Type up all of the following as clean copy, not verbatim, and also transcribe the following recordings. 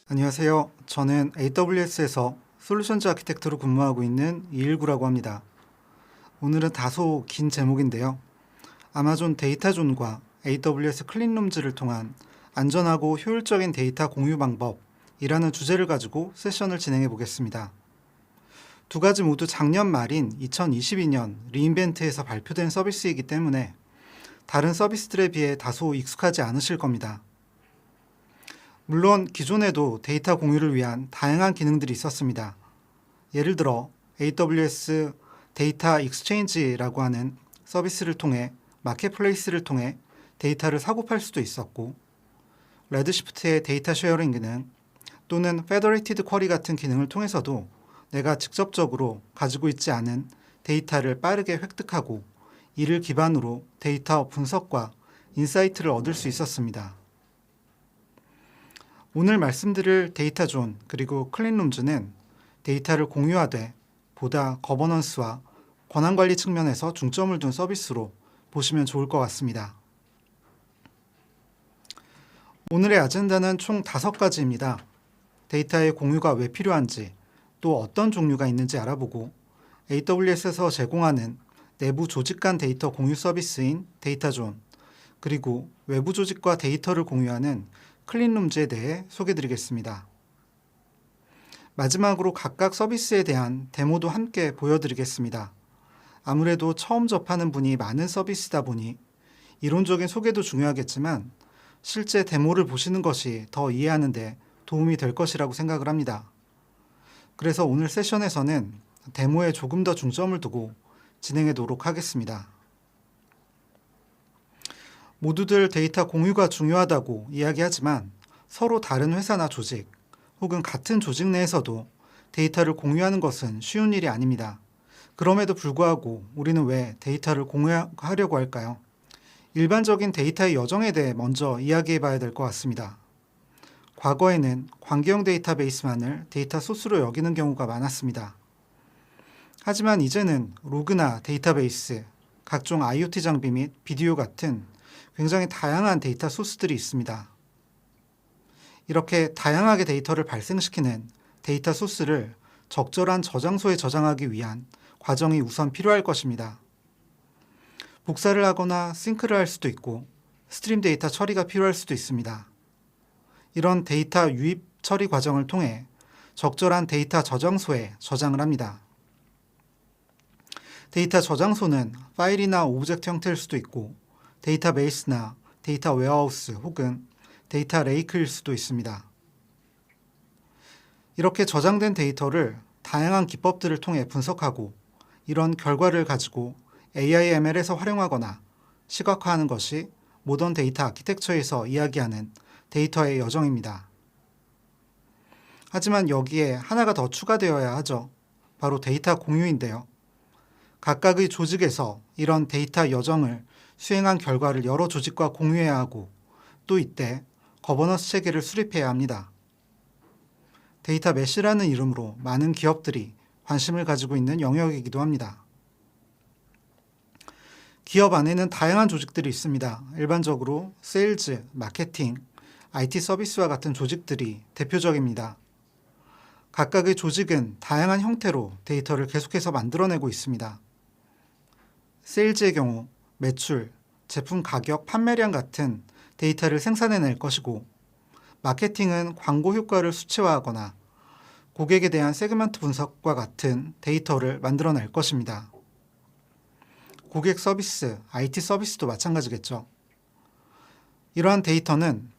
안녕하세요. 저는 AWS에서 솔루션즈 아키텍트로 근무하고 있는 이일구라고 합니다. 오늘은 다소 긴 제목인데요. 아마존 데이터존과 AWS 클린룸즈를 통한 안전하고 효율적인 데이터 공유 방법이라는 주제를 가지고 세션을 진행해 보겠습니다. 두 가지 모두 작년 말인 2022년 리인벤트에서 발표된 서비스이기 때문에 다른 서비스들에 비해 다소 익숙하지 않으실 겁니다. 물론 기존에도 데이터 공유를 위한 다양한 기능들이 있었습니다. 예를 들어 AWS 데이터 익스체인지라고 하는 서비스를 통해 마켓플레이스를 통해 데이터를 사고 팔 수도 있었고, 레드시프트의 데이터 쉐어링 기능 또는 페더레이티드 쿼리 같은 기능을 통해서도 내가 직접적으로 가지고 있지 않은 데이터를 빠르게 획득하고 이를 기반으로 데이터 분석과 인사이트를 얻을 수 있었습니다. 오늘 말씀드릴 데이터존 그리고 클린룸즈는 데이터를 공유하되 보다 거버넌스와 권한관리 측면에서 중점을 둔 서비스로 보시면 좋을 것 같습니다. 오늘의 아젠다는 총 5가지입니다. 데이터의 공유가 왜 필요한지, 또 어떤 종류가 있는지 알아보고 AWS에서 제공하는 내부 조직 간 데이터 공유 서비스인 데이터존, 그리고 외부 조직과 데이터를 공유하는 클린룸즈에 대해 소개드리겠습니다. 마지막으로 각각 서비스에 대한 데모도 함께 보여드리겠습니다. 아무래도 처음 접하는 분이 많은 서비스다 보니 이론적인 소개도 중요하겠지만 실제 데모를 보시는 것이 더 이해하는 데 도움이 될 것이라고 생각을 합니다. 그래서 오늘 세션에서는 데모에 조금 더 중점을 두고 진행해 보도록 하겠습니다. 모두들 데이터 공유가 중요하다고 이야기하지만 서로 다른 회사나 조직 혹은 같은 조직 내에서도 데이터를 공유하는 것은 쉬운 일이 아닙니다. 그럼에도 불구하고 우리는 왜 데이터를 공유하려고 할까요? 일반적인 데이터의 여정에 대해 먼저 이야기해 봐야 될 것 같습니다. 과거에는 관계형 데이터베이스만을 데이터 소스로 여기는 경우가 많았습니다. 하지만 이제는 로그나 데이터베이스, 각종 IoT 장비 및 비디오 같은 굉장히 다양한 데이터 소스들이 있습니다. 이렇게 다양하게 데이터를 발생시키는 데이터 소스를 적절한 저장소에 저장하기 위한 과정이 우선 필요할 것입니다. 복사를 하거나 싱크를 할 수도 있고 스트림 데이터 처리가 필요할 수도 있습니다. 이런 데이터 유입 처리 과정을 통해 적절한 데이터 저장소에 저장을 합니다. 데이터 저장소는 파일이나 오브젝트 형태일 수도 있고 데이터베이스나 데이터 웨어하우스 혹은 데이터 레이크일 수도 있습니다. 이렇게 저장된 데이터를 다양한 기법들을 통해 분석하고 이런 결과를 가지고 AI, ML에서 활용하거나 시각화하는 것이 모던 데이터 아키텍처에서 이야기하는 데이터의 여정입니다. 하지만 여기에 하나가 더 추가되어야 하죠. 바로 데이터 공유인데요. 각각의 조직에서 이런 데이터 여정을 수행한 결과를 여러 조직과 공유해야 하고 또 이때 거버넌스 체계를 수립해야 합니다. 데이터 메시라는 이름으로 많은 기업들이 관심을 가지고 있는 영역이기도 합니다. 기업 안에는 다양한 조직들이 있습니다. 일반적으로 세일즈, 마케팅, IT 서비스와 같은 조직들이 대표적입니다. 각각의 조직은 다양한 형태로 데이터를 계속해서 만들어내고 있습니다. 세일즈의 경우 매출, 제품 가격, 판매량 같은 데이터를 생산해낼 것이고, 마케팅은 광고 효과를 수치화하거나 고객에 대한 세그먼트 분석과 같은 데이터를 만들어낼 것입니다. 고객 서비스, IT 서비스도 마찬가지겠죠. 이러한 데이터는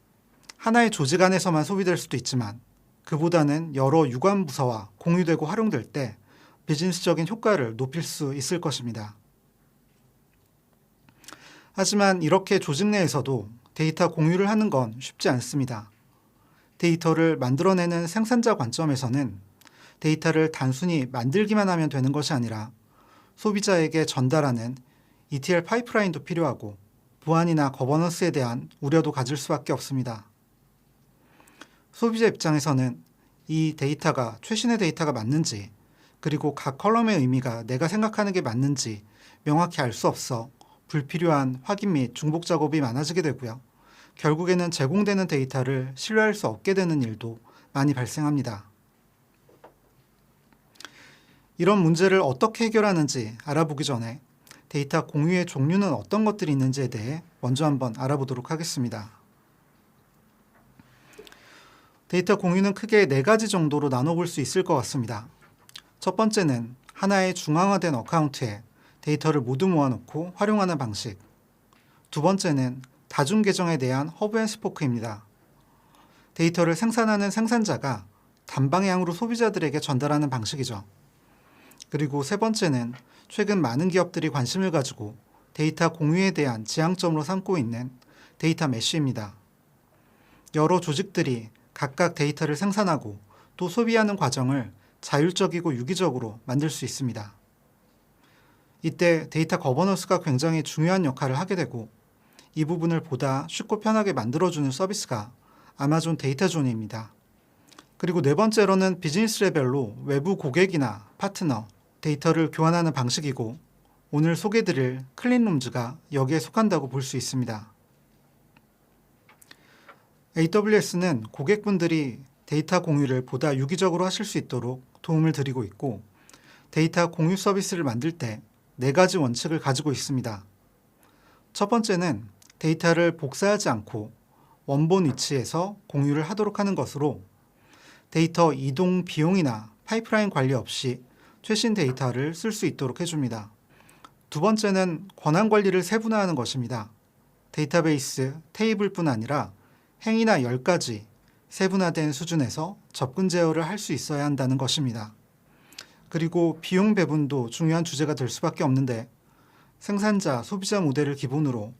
하나의 조직 안에서만 소비될 수도 있지만 그보다는 여러 유관 부서와 공유되고 활용될 때 비즈니스적인 효과를 높일 수 있을 것입니다. 하지만 이렇게 조직 내에서도 데이터 공유를 하는 건 쉽지 않습니다. 데이터를 만들어내는 생산자 관점에서는 데이터를 단순히 만들기만 하면 되는 것이 아니라 소비자에게 전달하는 ETL 파이프라인도 필요하고 보안이나 거버넌스에 대한 우려도 가질 수밖에 없습니다. 소비자 입장에서는 이 데이터가 최신의 데이터가 맞는지, 그리고 각 컬럼의 의미가 내가 생각하는 게 맞는지 명확히 알 수 없어 불필요한 확인 및 중복 작업이 많아지게 되고요. 결국에는 제공되는 데이터를 신뢰할 수 없게 되는 일도 많이 발생합니다. 이런 문제를 어떻게 해결하는지 알아보기 전에 데이터 공유의 종류는 어떤 것들이 있는지에 대해 먼저 한번 알아보도록 하겠습니다. 데이터 공유는 크게 4가지 정도로 나눠볼 수 있을 것 같습니다. 첫 번째는 하나의 중앙화된 어카운트에 데이터를 모두 모아놓고 활용하는 방식. 두 번째는 다중 계정에 대한 허브 앤 스포크입니다. 데이터를 생산하는 생산자가 단방향으로 소비자들에게 전달하는 방식이죠. 그리고 세 번째는 최근 많은 기업들이 관심을 가지고 데이터 공유에 대한 지향점으로 삼고 있는 데이터 메쉬입니다. 여러 조직들이 각각 데이터를 생산하고 또 소비하는 과정을 자율적이고 유기적으로 만들 수 있습니다. 이때 데이터 거버넌스가 굉장히 중요한 역할을 하게 되고 이 부분을 보다 쉽고 편하게 만들어주는 서비스가 아마존 데이터존입니다. 그리고 네 번째로는 비즈니스 레벨로 외부 고객이나 파트너, 데이터를 교환하는 방식이고 오늘 소개드릴 클린룸즈가 여기에 속한다고 볼 수 있습니다. AWS는 고객분들이 데이터 공유를 보다 유기적으로 하실 수 있도록 도움을 드리고 있고 데이터 공유 서비스를 만들 때 4가지 원칙을 가지고 있습니다. 첫 번째는 데이터를 복사하지 않고 원본 위치에서 공유를 하도록 하는 것으로 데이터 이동 비용이나 파이프라인 관리 없이 최신 데이터를 쓸 수 있도록 해줍니다. 두 번째는 권한 관리를 세분화하는 것입니다. 데이터베이스, 테이블뿐 아니라 행이나 10가지 세분화된 수준에서 접근 제어를 할 수 있어야 한다는 것입니다. 그리고 비용 배분도 중요한 주제가 될 수밖에 없는데 생산자, 소비자 모델을 기본으로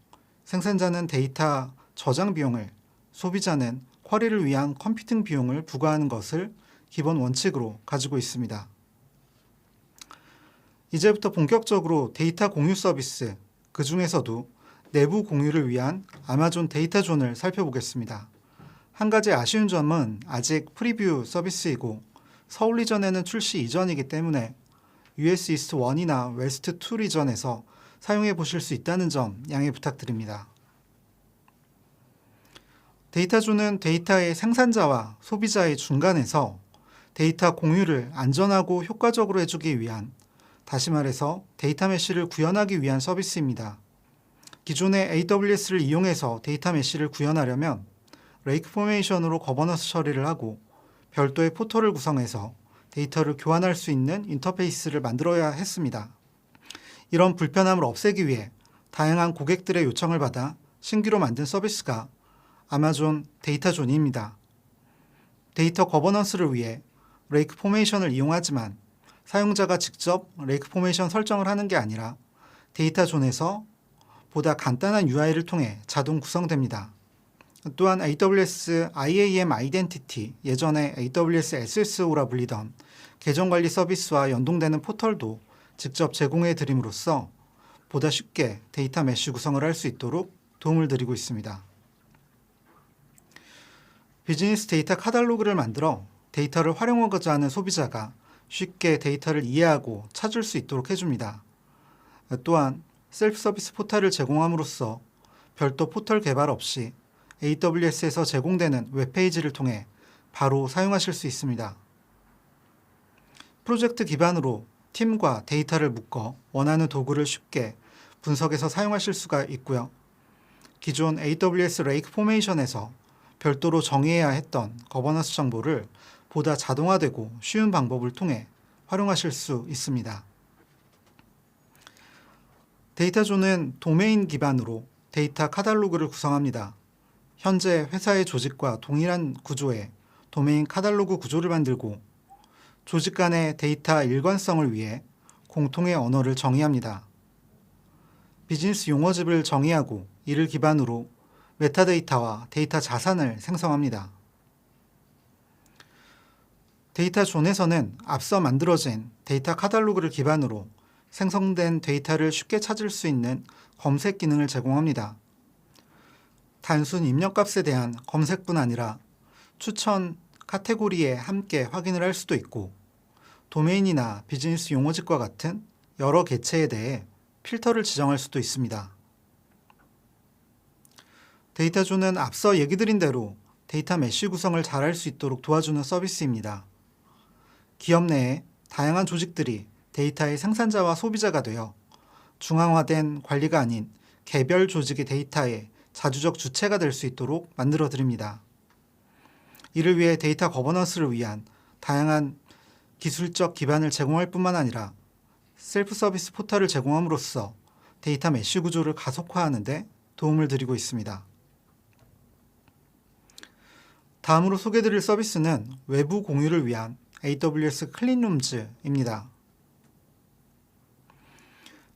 생산자는 데이터 저장 비용을, 소비자는 쿼리를 위한 컴퓨팅 비용을 부과하는 것을 기본 원칙으로 가지고 있습니다. 이제부터 본격적으로 데이터 공유 서비스, 그 중에서도 내부 공유를 위한 아마존 데이터존을 살펴보겠습니다. 한 가지 아쉬운 점은 아직 프리뷰 서비스이고 서울 리전에는 출시 이전이기 때문에 US 이스트 1이나 웨스트 2 리전에서 사용해 보실 수 있다는 점 양해 부탁드립니다. 데이터존은 데이터의 생산자와 소비자의 중간에서 데이터 공유를 안전하고 효과적으로 해주기 위한, 다시 말해서 데이터 메쉬를 구현하기 위한 서비스입니다. 기존의 AWS를 이용해서 데이터 메쉬를 구현하려면 레이크 포메이션으로 거버넌스 처리를 하고 별도의 포털을 구성해서 데이터를 교환할 수 있는 인터페이스를 만들어야 했습니다. 이런 불편함을 없애기 위해 다양한 고객들의 요청을 받아 신규로 만든 서비스가 아마존 데이터존입니다. 데이터 거버넌스를 위해 레이크 포메이션을 이용하지만 사용자가 직접 레이크 포메이션 설정을 하는 게 아니라 데이터존에서 보다 간단한 UI를 통해 자동 구성됩니다. 또한 AWS IAM 아이덴티티, 예전에 AWS SSO라 불리던 계정관리 서비스와 연동되는 포털도 직접 제공해 드림으로써 보다 쉽게 데이터 메쉬 구성을 할 수 있도록 도움을 드리고 있습니다. 비즈니스 데이터 카탈로그를 만들어 데이터를 활용하고자 하는 소비자가 쉽게 데이터를 이해하고 찾을 수 있도록 해줍니다. 또한 셀프 서비스 포털을 제공함으로써 별도 포털 개발 없이 AWS에서 제공되는 웹페이지를 통해 바로 사용하실 수 있습니다. 프로젝트 기반으로 팀과 데이터를 묶어 원하는 도구를 쉽게 분석해서 사용하실 수가 있고요. 기존 AWS 레이크 포메이션에서 별도로 정의해야 했던 거버넌스 정보를 보다 자동화되고 쉬운 방법을 통해 활용하실 수 있습니다. 데이터존은 도메인 기반으로 데이터 카탈로그를 구성합니다. 현재 회사의 조직과 동일한 구조의 도메인 카탈로그 구조를 만들고 조직 간의 데이터 일관성을 위해 공통의 언어를 정의합니다. 비즈니스 용어집을 정의하고 이를 기반으로 메타데이터와 데이터 자산을 생성합니다. 데이터존에서는 앞서 만들어진 데이터 카탈로그를 기반으로 생성된 데이터를 쉽게 찾을 수 있는 검색 기능을 제공합니다. 단순 입력값에 대한 검색뿐 아니라 추천 카테고리에 함께 확인을 할 수도 있고 도메인이나 비즈니스 용어집과 같은 여러 개체에 대해 필터를 지정할 수도 있습니다. 데이터존은 앞서 얘기 드린 대로 데이터 메쉬 구성을 잘할 수 있도록 도와주는 서비스입니다. 기업 내에 다양한 조직들이 데이터의 생산자와 소비자가 되어 중앙화된 관리가 아닌 개별 조직의 데이터의 자주적 주체가 될 수 있도록 만들어 드립니다. 이를 위해 데이터 거버넌스를 위한 다양한 기술적 기반을 제공할 뿐만 아니라 셀프 서비스 포털을 제공함으로써 데이터 메쉬 구조를 가속화하는 데 도움을 드리고 있습니다. 다음으로 소개드릴 서비스는 외부 공유를 위한 AWS 클린룸즈입니다.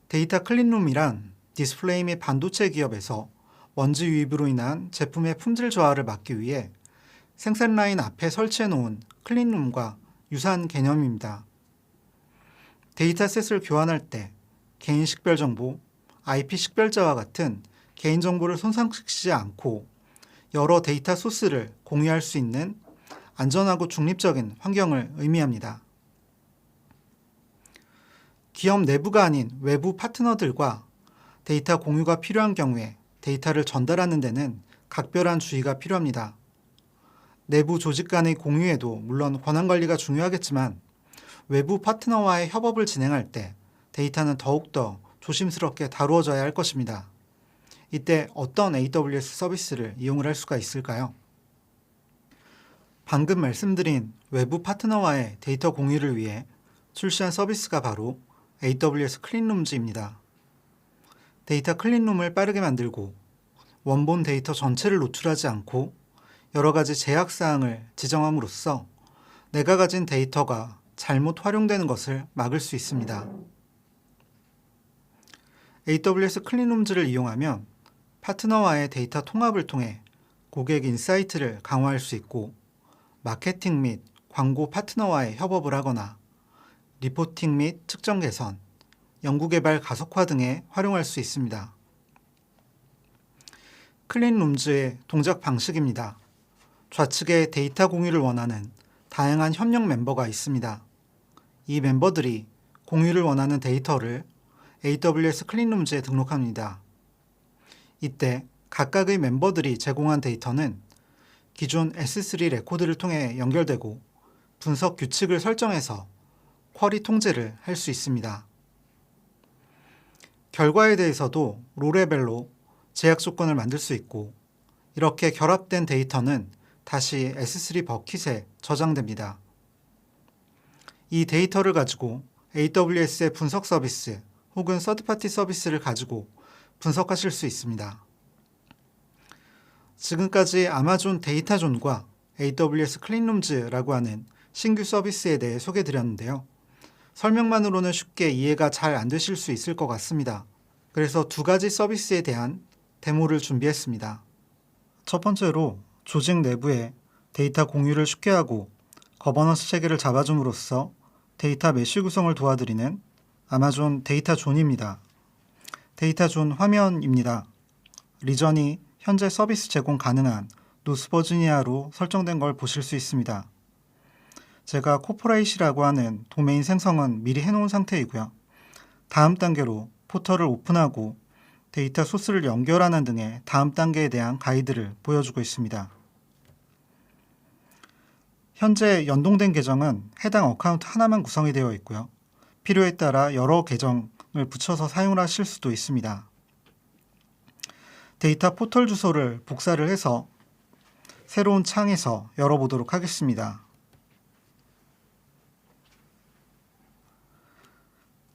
데이터 클린룸이란 디스플레이 및 반도체 기업에서 먼지 유입으로 인한 제품의 품질 저하를 막기 위해 생산 라인 앞에 설치해 놓은 클린룸과 유사한 개념입니다. 데이터셋을 교환할 때 개인 식별 정보, IP 식별자와 같은 개인정보를 손상시키지 않고 여러 데이터 소스를 공유할 수 있는 안전하고 중립적인 환경을 의미합니다. 기업 내부가 아닌 외부 파트너들과 데이터 공유가 필요한 경우에 데이터를 전달하는 데는 각별한 주의가 필요합니다. 내부 조직 간의 공유에도 물론 권한관리가 중요하겠지만 외부 파트너와의 협업을 진행할 때 데이터는 더욱더 조심스럽게 다루어져야 할 것입니다. 이때 어떤 AWS 서비스를 이용을 할 수가 있을까요? 방금 말씀드린 외부 파트너와의 데이터 공유를 위해 출시한 서비스가 바로 AWS 클린룸즈입니다. 데이터 클린룸을 빠르게 만들고 원본 데이터 전체를 노출하지 않고 여러 가지 제약사항을 지정함으로써 내가 가진 데이터가 잘못 활용되는 것을 막을 수 있습니다. AWS 클린룸즈를 이용하면 파트너와의 데이터 통합을 통해 고객 인사이트를 강화할 수 있고 마케팅 및 광고 파트너와의 협업을 하거나 리포팅 및 측정 개선, 연구개발 가속화 등에 활용할 수 있습니다. 클린룸즈의 동작 방식입니다. 좌측에 데이터 공유를 원하는 다양한 협력 멤버가 있습니다. 이 멤버들이 공유를 원하는 데이터를 AWS 클린룸즈에 등록합니다. 이때 각각의 멤버들이 제공한 데이터는 기존 S3 레코드를 통해 연결되고 분석 규칙을 설정해서 쿼리 통제를 할 수 있습니다. 결과에 대해서도 로레벨로 제약 조건을 만들 수 있고 이렇게 결합된 데이터는 다시 S3 버킷에 저장됩니다. 이 데이터를 가지고 AWS의 분석 서비스 혹은 서드파티 서비스를 가지고 분석하실 수 있습니다. 지금까지 아마존 데이터존과 AWS 클린룸즈라고 하는 신규 서비스에 대해 소개드렸는데요. 설명만으로는 쉽게 이해가 잘 안 되실 수 있을 것 같습니다. 그래서 두 가지 서비스에 대한 데모를 준비했습니다. 첫 번째로 조직 내부에 데이터 공유를 쉽게 하고 거버넌스 체계를 잡아줌으로써 데이터 메쉬 구성을 도와드리는 아마존 데이터존입니다. 데이터존 화면입니다. 리전이 현재 서비스 제공 가능한 노스버지니아로 설정된 걸 보실 수 있습니다. 제가 코퍼레이시라고 하는 도메인 생성은 미리 해놓은 상태이고요. 다음 단계로 포털을 오픈하고 데이터 소스를 연결하는 등의 다음 단계에 대한 가이드를 보여주고 있습니다. 현재 연동된 계정은 해당 어카운트 하나만 구성이 되어 있고요. 필요에 따라 여러 계정을 붙여서 사용을 하실 수도 있습니다. 데이터 포털 주소를 복사를 해서 새로운 창에서 열어보도록 하겠습니다.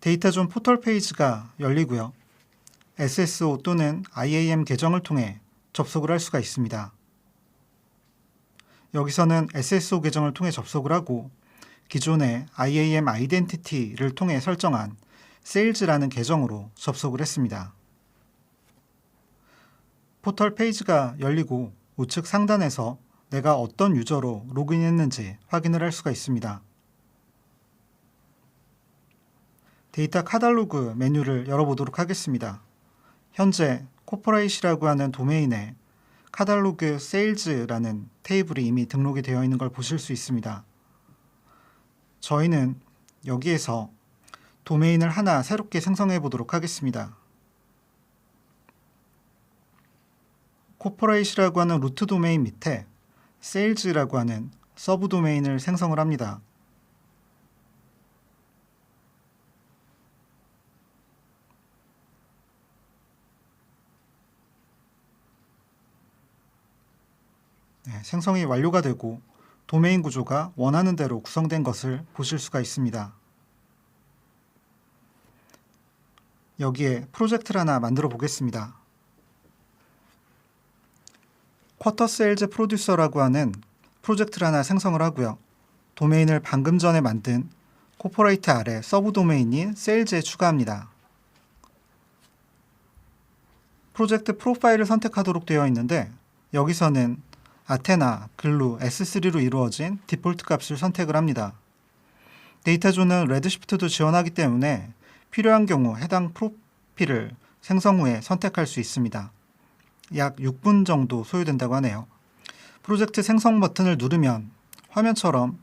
데이터존 포털 페이지가 열리고요. SSO 또는 IAM 계정을 통해 접속을 할 수가 있습니다. 여기서는 SSO 계정을 통해 접속을 하고 기존의 IAM 아이덴티티를 통해 설정한 세일즈라는 계정으로 접속을 했습니다. 포털 페이지가 열리고 우측 상단에서 내가 어떤 유저로 로그인했는지 확인을 할 수가 있습니다. 데이터 카탈로그 메뉴를 열어보도록 하겠습니다. 현재 코퍼레이시라고 하는 도메인에 카탈로그 세일즈라는 테이블이 이미 등록이 되어 있는 걸 보실 수 있습니다. 저희는 여기에서 도메인을 하나 새롭게 생성해 보도록 하겠습니다. 코퍼레이시라고 하는 루트 도메인 밑에 sales라고 하는 서브 도메인을 생성을 합니다. 생성이 완료가 되고 도메인 구조가 원하는 대로 구성된 것을 보실 수가 있습니다. 여기에 프로젝트를 하나 만들어 보겠습니다. 쿼터 세일즈 프로듀서라고 하는 프로젝트를 하나 생성을 하고요. 도메인을 방금 전에 만든 코퍼레이트 아래 서브 도메인인 세일즈에 추가합니다. 프로젝트 프로파일을 선택하도록 되어 있는데 여기서는 아테나, 글루, S3로 이루어진 디폴트 값을 선택을 합니다. 데이터존은 레드시프트도 지원하기 때문에 필요한 경우 해당 프로필을 생성 후에 선택할 수 있습니다. 약 6분 정도 소요된다고 하네요. 프로젝트 생성 버튼을 누르면 화면처럼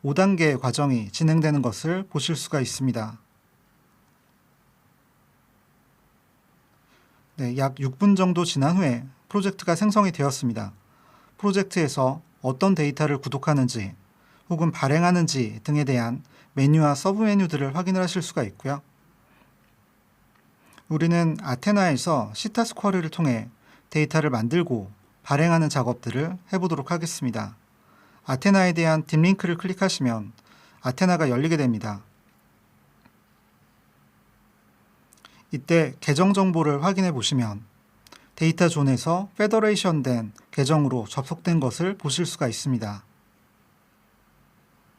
5단계의 과정이 진행되는 것을 보실 수가 있습니다. 약 6분 정도 지난 후에 프로젝트가 생성이 되었습니다. 프로젝트에서 어떤 데이터를 구독하는지 혹은 발행하는지 등에 대한 메뉴와 서브 메뉴들을 확인을 하실 수가 있고요. 우리는 아테나에서 시타스 쿼리를 통해 데이터를 만들고 발행하는 작업들을 해보도록 하겠습니다. 아테나에 대한 딥링크를 클릭하시면 아테나가 열리게 됩니다. 이때 계정 정보를 확인해 보시면 데이터 존에서 페더레이션 된 계정으로 접속된 것을 보실 수가 있습니다.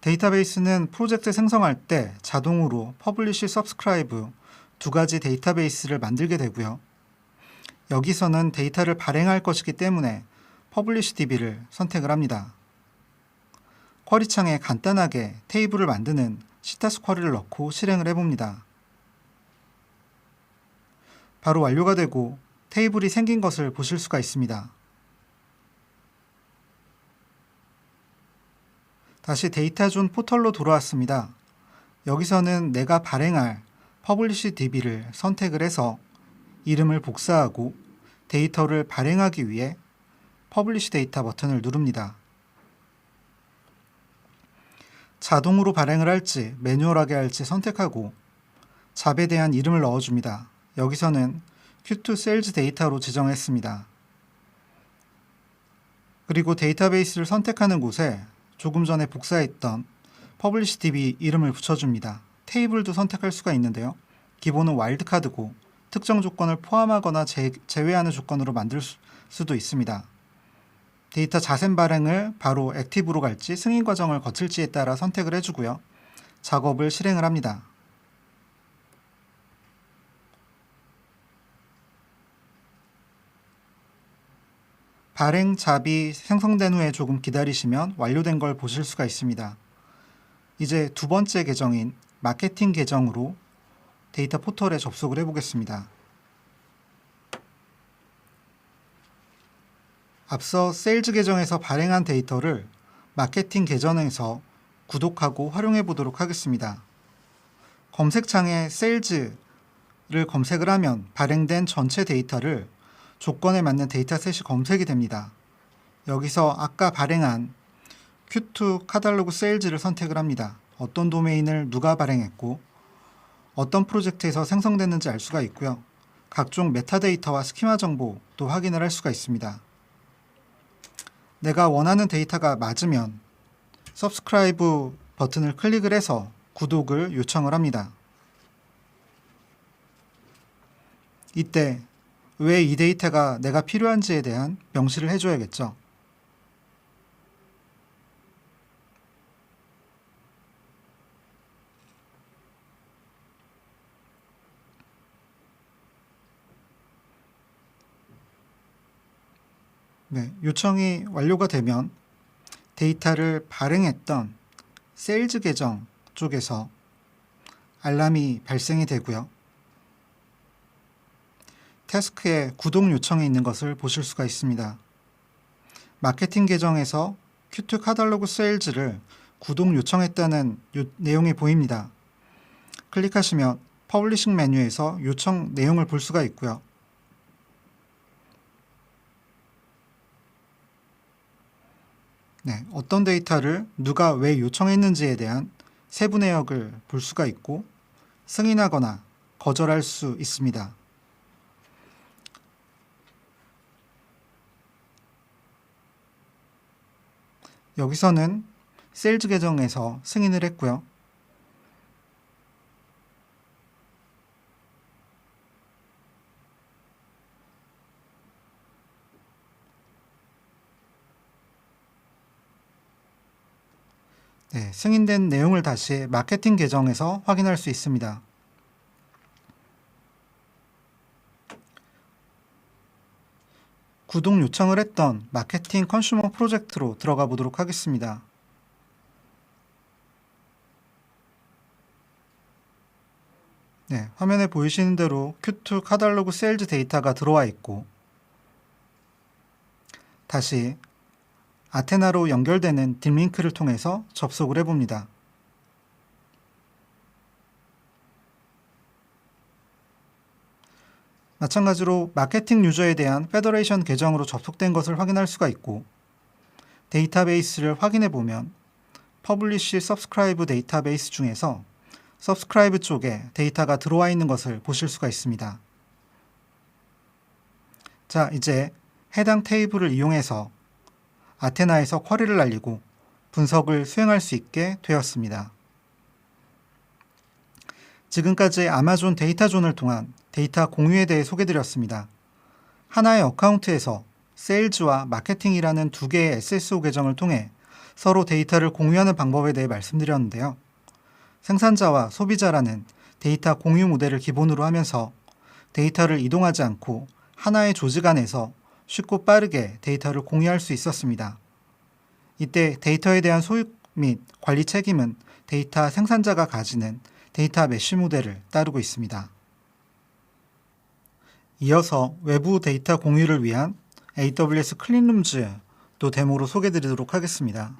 데이터베이스는 프로젝트 생성할 때 자동으로 퍼블리시, 서브스크라이브 두 가지 데이터베이스를 만들게 되고요. 여기서는 데이터를 발행할 것이기 때문에 퍼블리시 DB를 선택을 합니다. 쿼리 창에 간단하게 테이블을 만드는 시타스 쿼리를 넣고 실행을 해봅니다. 바로 완료가 되고 테이블이 생긴 것을 보실 수가 있습니다. 다시 데이터존 포털로 돌아왔습니다. 여기서는 내가 발행할 퍼블리시 DB를 선택을 해서 이름을 복사하고 데이터를 발행하기 위해 퍼블리시 데이터 버튼을 누릅니다. 자동으로 발행을 할지 매뉴얼하게 할지 선택하고 잡에 대한 이름을 넣어줍니다. 여기서는 Q2 Sales 데이터로 지정했습니다. 그리고 데이터베이스를 선택하는 곳에 조금 전에 복사했던 Publish DB 이름을 붙여줍니다. 테이블도 선택할 수가 있는데요. 기본은 와일드카드고 특정 조건을 포함하거나 제외하는 조건으로 만들 수도 있습니다. 데이터 자센 발행을 바로 액티브로 갈지 승인 과정을 거칠지에 따라 선택을 해주고요. 작업을 실행을 합니다. 발행 잡이 생성된 후에 조금 기다리시면 완료된 걸 보실 수가 있습니다. 이제 두 번째 계정인 마케팅 계정으로 데이터 포털에 접속을 해보겠습니다. 앞서 세일즈 계정에서 발행한 데이터를 마케팅 계정에서 구독하고 활용해 보도록 하겠습니다. 검색창에 세일즈를 검색을 하면 발행된 전체 데이터를 조건에 맞는 데이터셋이 검색이 됩니다. 여기서 아까 발행한 Q2 카탈로그 세일즈를 선택을 합니다. 어떤 도메인을 누가 발행했고 어떤 프로젝트에서 생성됐는지 알 수가 있고요. 각종 메타데이터와 스키마 정보도 확인을 할 수가 있습니다. 내가 원하는 데이터가 맞으면 Subscribe 버튼을 클릭을 해서 구독을 요청을 합니다. 이때 왜 이 데이터가 내가 필요한지에 대한 명시를 해줘야겠죠. 요청이 완료가 되면 데이터를 발행했던 세일즈 계정 쪽에서 알람이 발생이 되고요. 태스크에 구독 요청이 있는 것을 보실 수가 있습니다. 마케팅 계정에서 Q2 카탈로그 세일즈를 구독 요청했다는 내용이 보입니다. 클릭하시면 퍼블리싱 메뉴에서 요청 내용을 볼 수가 있고요. 네, 어떤 데이터를 누가 왜 요청했는지에 대한 세부 내역을 볼 수가 있고 승인하거나 거절할 수 있습니다. 여기서는 세일즈 계정에서 승인을 했고요. 네, 승인된 내용을 다시 마케팅 계정에서 확인할 수 있습니다. 구독 요청을 했던 마케팅 컨슈머 프로젝트로 들어가 보도록 하겠습니다. 네, 화면에 보이시는 대로 Q2 카탈로그 세일즈 데이터가 들어와 있고 다시 아테나로 연결되는 딥링크를 통해서 접속을 해봅니다. 마찬가지로 마케팅 유저에 대한 페더레이션 계정으로 접속된 것을 확인할 수가 있고 데이터베이스를 확인해 보면 퍼블리시 서브스크라이브 데이터베이스 중에서 서브스크라이브 쪽에 데이터가 들어와 있는 것을 보실 수가 있습니다. 자, 이제 해당 테이블을 이용해서 아테나에서 쿼리를 날리고 분석을 수행할 수 있게 되었습니다. 지금까지 아마존 데이터존을 통한 데이터 공유에 대해 소개드렸습니다. 하나의 어카운트에서 세일즈와 마케팅이라는 두 개의 SSO 계정을 통해 서로 데이터를 공유하는 방법에 대해 말씀드렸는데요. 생산자와 소비자라는 데이터 공유 모델을 기본으로 하면서 데이터를 이동하지 않고 하나의 조직 안에서 쉽고 빠르게 데이터를 공유할 수 있었습니다. 이때 데이터에 대한 소유 및 관리 책임은 데이터 생산자가 가지는 데이터 메쉬 모델을 따르고 있습니다. 이어서 외부 데이터 공유를 위한 AWS 클린룸즈도 데모로 소개드리도록 하겠습니다.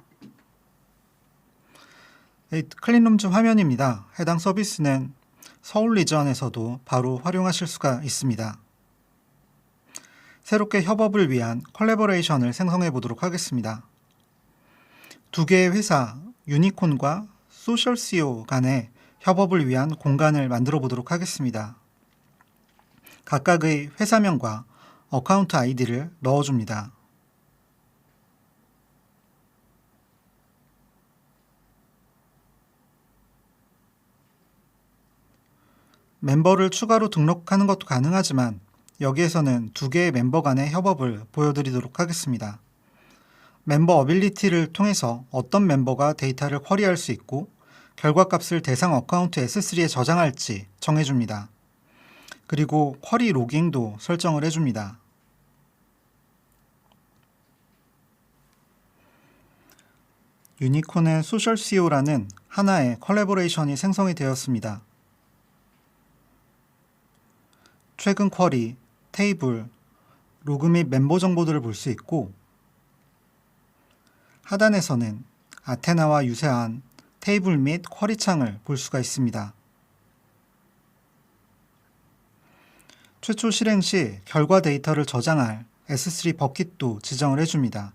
클린룸즈 화면입니다. 해당 서비스는 서울 리전에서도 바로 활용하실 수가 있습니다. 새롭게 협업을 위한 컬래버레이션을 생성해 보도록 하겠습니다. 두 개의 회사 유니콘과 소셜CO 간의 협업을 위한 공간을 만들어 보도록 하겠습니다. 각각의 회사명과 어카운트 아이디를 넣어줍니다. 멤버를 추가로 등록하는 것도 가능하지만 여기에서는 두 개의 멤버 간의 협업을 보여드리도록 하겠습니다. 멤버 어빌리티를 통해서 어떤 멤버가 데이터를 쿼리할 수 있고 결과값을 대상 어카운트 S3에 저장할지 정해줍니다. 그리고 쿼리 로깅도 설정을 해줍니다. 유니콘의 소셜CO라는 하나의 컬래버레이션이 생성이 되었습니다. 최근 쿼리, 테이블, 로그 및 멤버 정보들을 볼 수 있고 하단에서는 아테나와 유사한 테이블 및 쿼리 창을 볼 수가 있습니다. 최초 실행 시 결과 데이터를 저장할 S3 버킷도 지정을 해줍니다.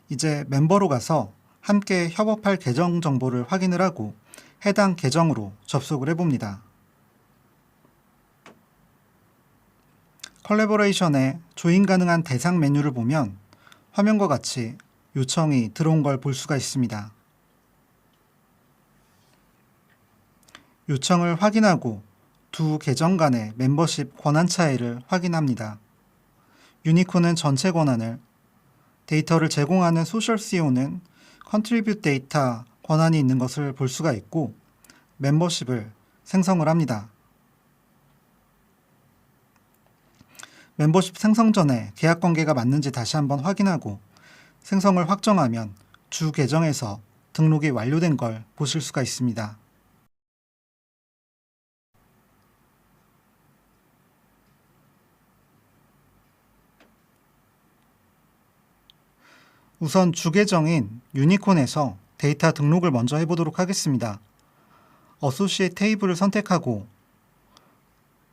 이제 멤버로 가서 함께 협업할 계정 정보를 확인을 하고 해당 계정으로 접속을 해봅니다. 컬래버레이션에 조인 가능한 대상 메뉴를 보면 화면과 같이 요청이 들어온 걸 볼 수가 있습니다. 요청을 확인하고 두 계정 간의 멤버십 권한 차이를 확인합니다. 유니콘은 전체 권한을, 데이터를 제공하는 소셜CO는 컨트리뷰트 데이터 권한이 있는 것을 볼 수가 있고 멤버십을 생성을 합니다. 멤버십 생성 전에 계약 관계가 맞는지 다시 한번 확인하고 생성을 확정하면 주 계정에서 등록이 완료된 걸 보실 수가 있습니다. 우선 주 계정인 유니콘에서 데이터 등록을 먼저 해보도록 하겠습니다. 어소시에이트 테이블을 선택하고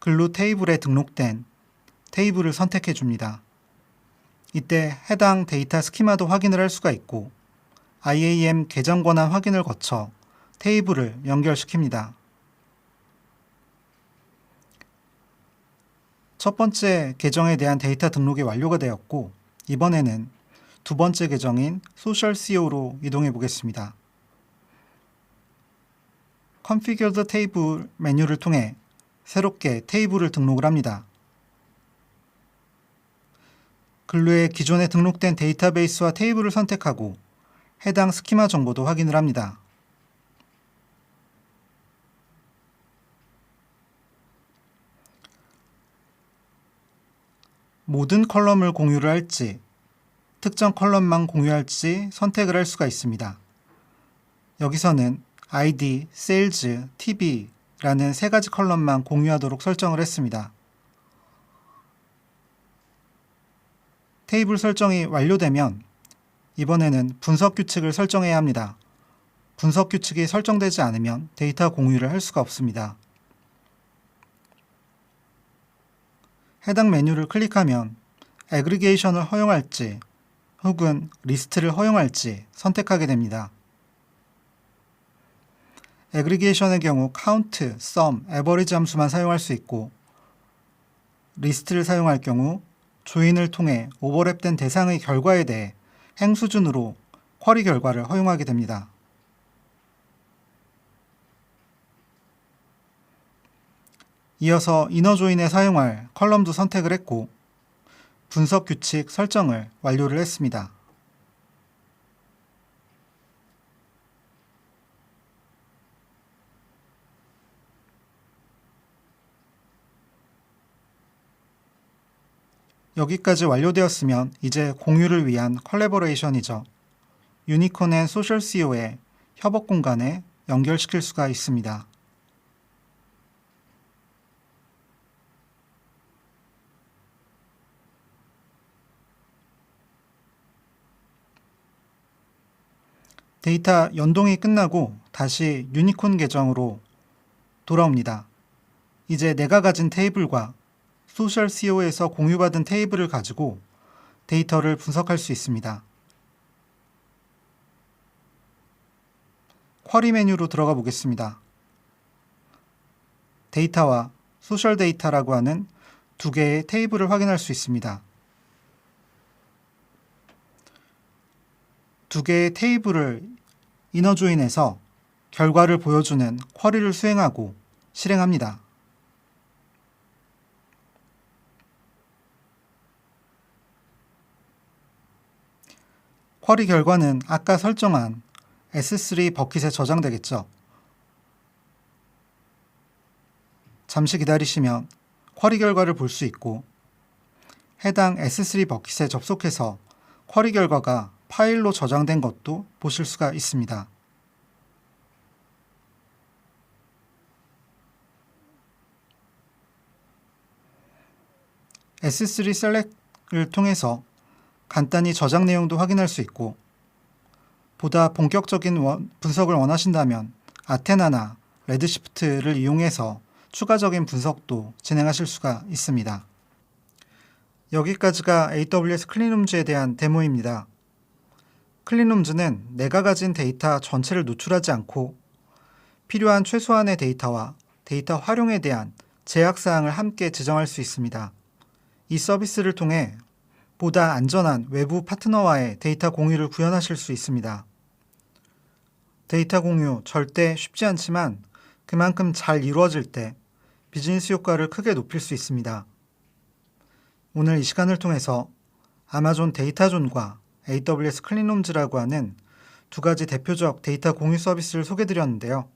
글루 테이블에 등록된 테이블을 선택해 줍니다. 이때 해당 데이터 스키마도 확인을 할 수가 있고 IAM 계정 권한 확인을 거쳐 테이블을 연결시킵니다. 첫 번째 계정에 대한 데이터 등록이 완료가 되었고 이번에는 두 번째 계정인 소셜 CO로 이동해 보겠습니다. Configure Table 메뉴를 통해 새롭게 테이블을 등록을 합니다. 글루에 기존에 등록된 데이터베이스와 테이블을 선택하고 해당 스키마 정보도 확인을 합니다. 모든 컬럼을 공유를 할지 특정 컬럼만 공유할지 선택을 할 수가 있습니다. 여기서는 ID, Sales, TV라는 세 가지 컬럼만 공유하도록 설정을 했습니다. 테이블 설정이 완료되면 이번에는 분석 규칙을 설정해야 합니다. 분석 규칙이 설정되지 않으면 데이터 공유를 할 수가 없습니다. 해당 메뉴를 클릭하면 애그리게이션을 허용할지 혹은 리스트를 허용할지 선택하게 됩니다. 애그리게이션의 경우 count, sum, average 함수만 사용할 수 있고 리스트를 사용할 경우 조인을 통해 오버랩된 대상의 결과에 대해 행 수준으로 쿼리 결과를 허용하게 됩니다. 이어서 이너 조인에 사용할 컬럼도 선택을 했고 분석 규칙 설정을 완료를 했습니다. 여기까지 완료되었으면 이제 공유를 위한 컬래버레이션이죠. 유니콘 앤 소셜 CO의 협업 공간에 연결시킬 수가 있습니다. 데이터 연동이 끝나고 다시 유니콘 계정으로 돌아옵니다. 이제 내가 가진 테이블과 소셜 CO에서 공유받은 테이블을 가지고 데이터를 분석할 수 있습니다. 쿼리 메뉴로 들어가 보겠습니다. 데이터와 소셜 데이터라고 하는 두 개의 테이블을 확인할 수 있습니다. 두 개의 테이블을 이너 조인해서 결과를 보여주는 쿼리를 수행하고 실행합니다. 쿼리 결과는 아까 설정한 S3 버킷에 저장되겠죠. 잠시 기다리시면 쿼리 결과를 볼 수 있고 해당 S3 버킷에 접속해서 쿼리 결과가 파일로 저장된 것도 보실 수가 있습니다. S3 셀렉을 통해서 간단히 저장 내용도 확인할 수 있고 보다 본격적인 분석을 원하신다면 아테나나 레드시프트를 이용해서 추가적인 분석도 진행하실 수가 있습니다. 여기까지가 AWS 클린룸즈에 대한 데모입니다. 클린룸즈는 내가 가진 데이터 전체를 노출하지 않고 필요한 최소한의 데이터와 데이터 활용에 대한 제약사항을 함께 지정할 수 있습니다. 이 서비스를 통해 보다 안전한 외부 파트너와의 데이터 공유를 구현하실 수 있습니다. 데이터 공유 절대 쉽지 않지만 그만큼 잘 이루어질 때 비즈니스 효과를 크게 높일 수 있습니다. 오늘 이 시간을 통해서 아마존 데이터존과 AWS 클린룸즈라고 하는 두 가지 대표적 데이터 공유 서비스를 소개드렸는데요.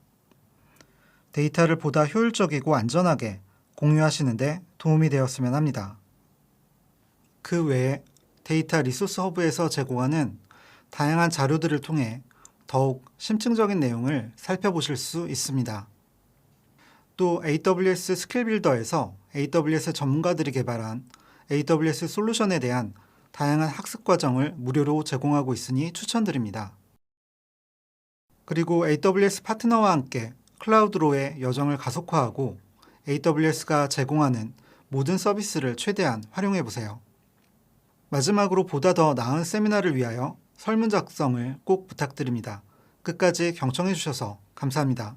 데이터를 보다 효율적이고 안전하게 공유하시는데 도움이 되었으면 합니다. 그 외에 데이터 리소스 허브에서 제공하는 다양한 자료들을 통해 더욱 심층적인 내용을 살펴보실 수 있습니다. 또 AWS 스킬 빌더에서 AWS 전문가들이 개발한 AWS 솔루션에 대한 다양한 학습 과정을 무료로 제공하고 있으니 추천드립니다. 그리고 AWS 파트너와 함께 클라우드로의 여정을 가속화하고 AWS가 제공하는 모든 서비스를 최대한 활용해 보세요. 마지막으로 보다 더 나은 세미나를 위하여 설문 작성을 꼭 부탁드립니다. 끝까지 경청해 주셔서 감사합니다.